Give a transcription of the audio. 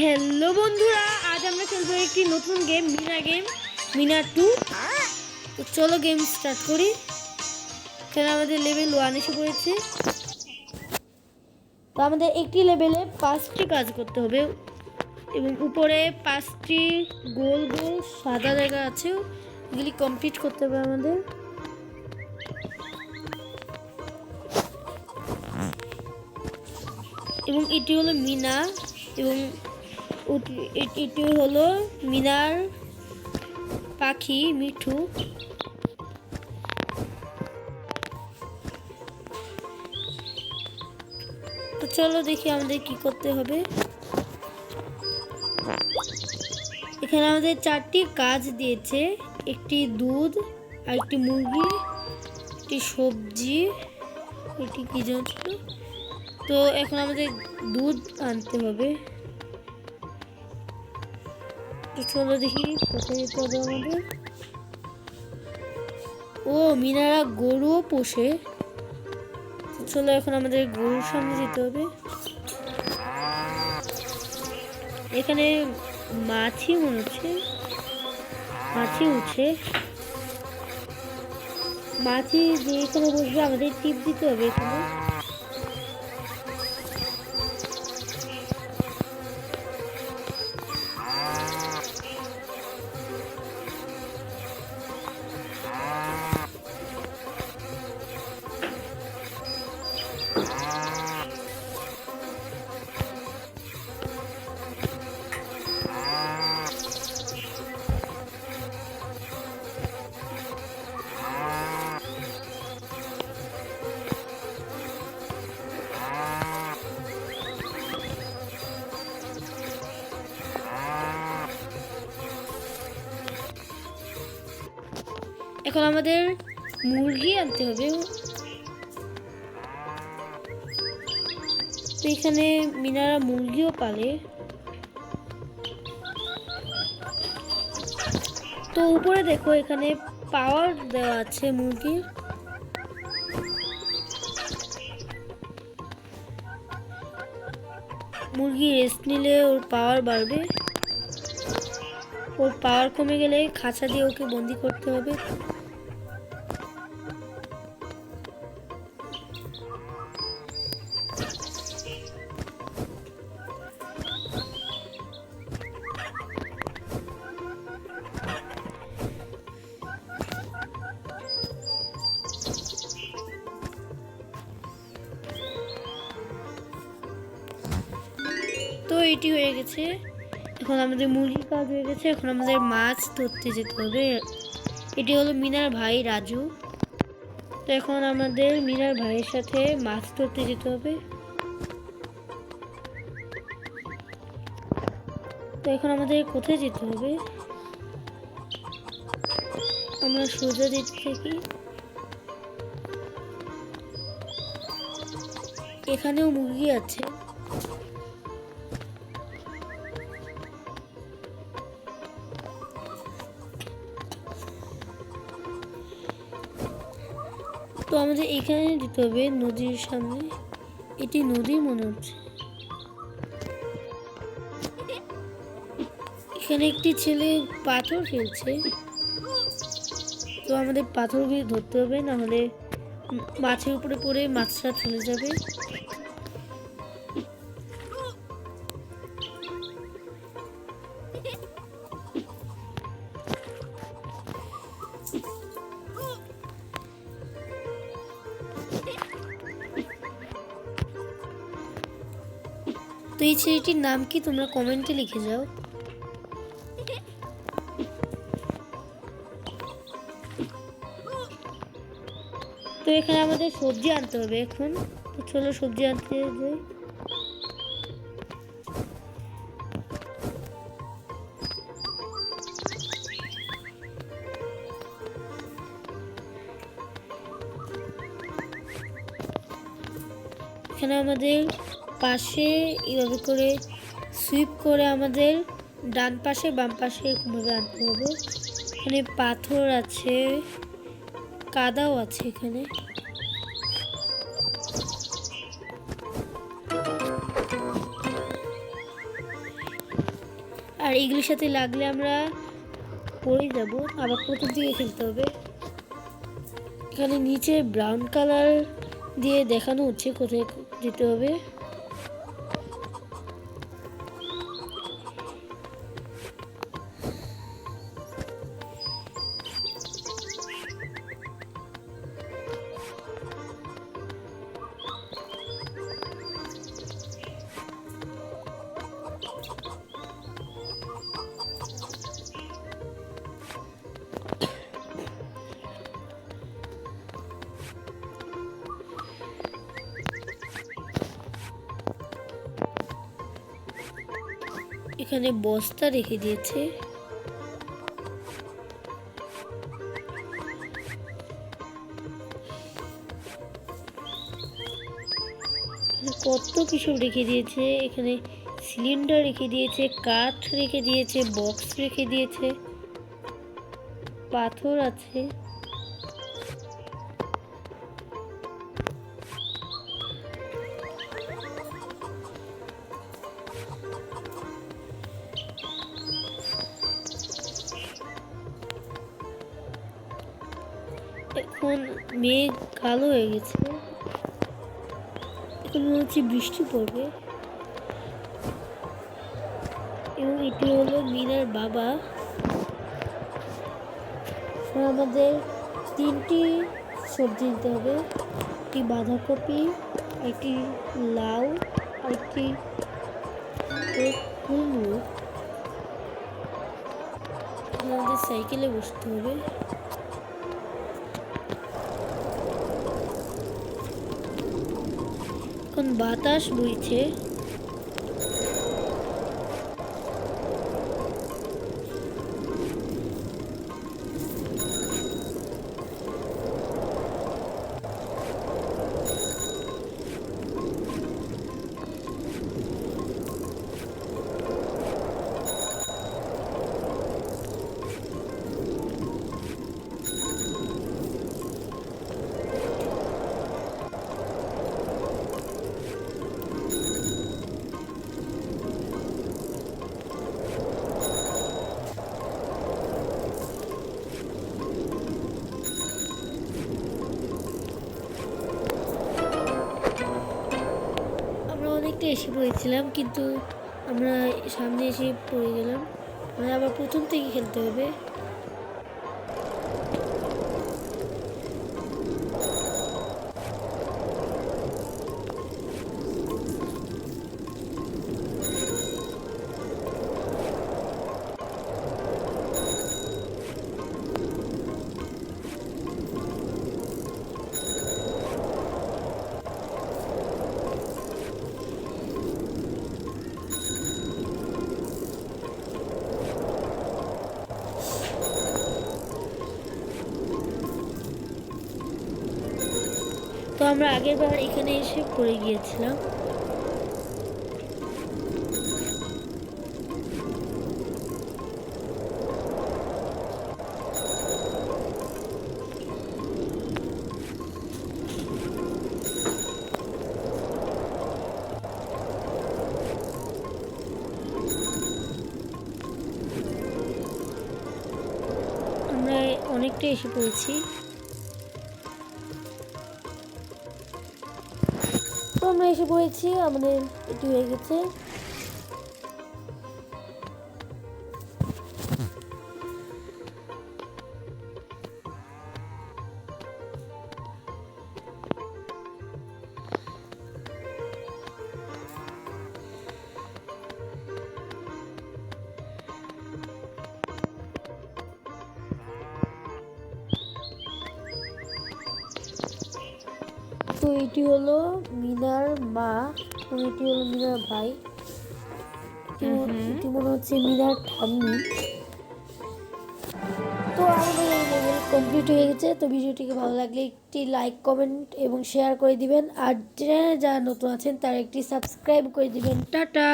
Hello বন্ধুরা, আজ আমরা খেলবো একটি নতুন গেম, মিনা 2। তো চলো গেম স্টার্ট করি। এখানে আমাদের লেভেল 1 এসে পড়েছে। তো আমাদের একটি লেভেলে 5টি কাজ করতে হবে এবং উপরে 5টি গোল গোল সাদা জায়গা আছে, এগুলি কমপ্লিট করতে হবে আমাদের। এবং এটি হলো মিনা এবং এটি হলো মিনার পাখি মিঠু। তো চলো দেখি আমাদের কি করতে হবে। এখানে আমাদের 4টি কাজ দিয়েছে, একটি দুধ, আর একটি মুরগি, একটি সবজি, এটি কি যেন ছিল। তো এখন আমাদের দুধ আনতে হবে। তো চলো দেখি কোথায় যেতে হবে আমাদের। ও, মিনারা গরুও পোষে। তো চলো এখন আমাদের গরুর সামনে যেতে হবে। এখানে মাছি মনে হচ্ছে, মাছি উঠছে। মাছি যে এখানে বসবে আমাদের টিপ দিতে হবে এখানে। এখন আমাদের মুরগি আনতে হবে। তো এখানে মিনারা মুরগিও পালে। তো উপরে দেখো এখানে পাওয়ার দেওয়া আছে মুরগির। মুরগি রেস্ট নিলে ওর পাওয়ার বাড়বে। ওর পাওয়ার কমে গেলে খাঁচা দিয়ে ওকে বন্দি করতে হবে। তো এটি হয়ে গেছে। এখন আমাদের মুরগির কাজ হয়ে গেছে। এখন আমাদের মাছ ধরতে যেতে হবে। এটি হলো মিনার ভাই রাজু। তো এখন আমাদের মিনার ভাইয়ের সাথে মাছ ধরতে যেতে হবে। তো এখন আমাদের কোথায় যেতে হবে? আমরা সোজা যেতে থাকি। এখানেও মুরগি আছে। তো আমাদের এখানে যেতে হবে নদীর সামনে। এটি নদী মনে হচ্ছে। এখানে একটি ছেলে পাথর ফেলছে। তো আমাদের পাথরগুলি ধরতে হবে, না হলে মাছের উপরে পড়ে মাছটা চলে যাবে। তো এই ছেলেটির নাম কি তোমরা কমেন্টে লিখে যাও। তো এখানে আমাদের সবজি আনতে হবে এখন। তো চলো সবজি আনতে যাই। এখানে আমাদের পাশে এইভাবে করে সুইপ করে আমাদের ডান পাশে বাম পাশে এরকমভাবে আনতে হবে। এখানে পাথর আছে, কাদাও আছে এখানে। আর এগুলোর সাথে লাগলে আমরা পড়ে যাব, আবার প্রথম দিকে খেলতে হবে। এখানে নিচে ব্রাউন কালার দিয়ে দেখানো হচ্ছে কোথায় যেতে হবে। এখানে বস্তা রেখে দিয়েছে। কত কিছু রেখে দিয়েছে, এখানে সিলিন্ডার রেখে দিয়েছে, কাঠ রেখে দিয়েছে, বক্স রেখে দিয়েছে, পাথর আছে। এখন মেঘ কালো হয়ে গেছে, এখন মনে হচ্ছে বৃষ্টি পড়বে। এবং এটি হলো মিনার বাবা। আমাদের 3টি সবজি নিতে হবে, একটি বাঁধাকপি, একটি লাউ, আর একটি কুমড়ো। আমাদের সাইকেলে বসতে হবে। এখন বাতাস বইছে। অনেকটা এসে পড়েছিলাম, কিন্তু আমরা সামনে এসে পড়ে গেলাম। মানে আবার প্রথম থেকে খেলতে হবে। তো আমরা আগের বার এখানে এসে পড়ে গিয়েছিলাম। আমরা অনেকটা এসে পড়েছি। তো আমরা এসে পড়েছি, আমাদের এটি হয়ে গেছে। তো এটি হলো মিনার মা এবং এটি হলো মিনার ভাই। এটি মনে হচ্ছে মিনার ঠাম্মি। তো আমাদের এই লেভেল কমপ্লিট হয়ে গেছে। তো ভিডিওটিকে ভালো লাগলে একটি লাইক, কমেন্ট এবং শেয়ার করে দিবেন। আর যারা নতুন আছেন তারা একটি সাবস্ক্রাইব করে দিবেন। টাটা।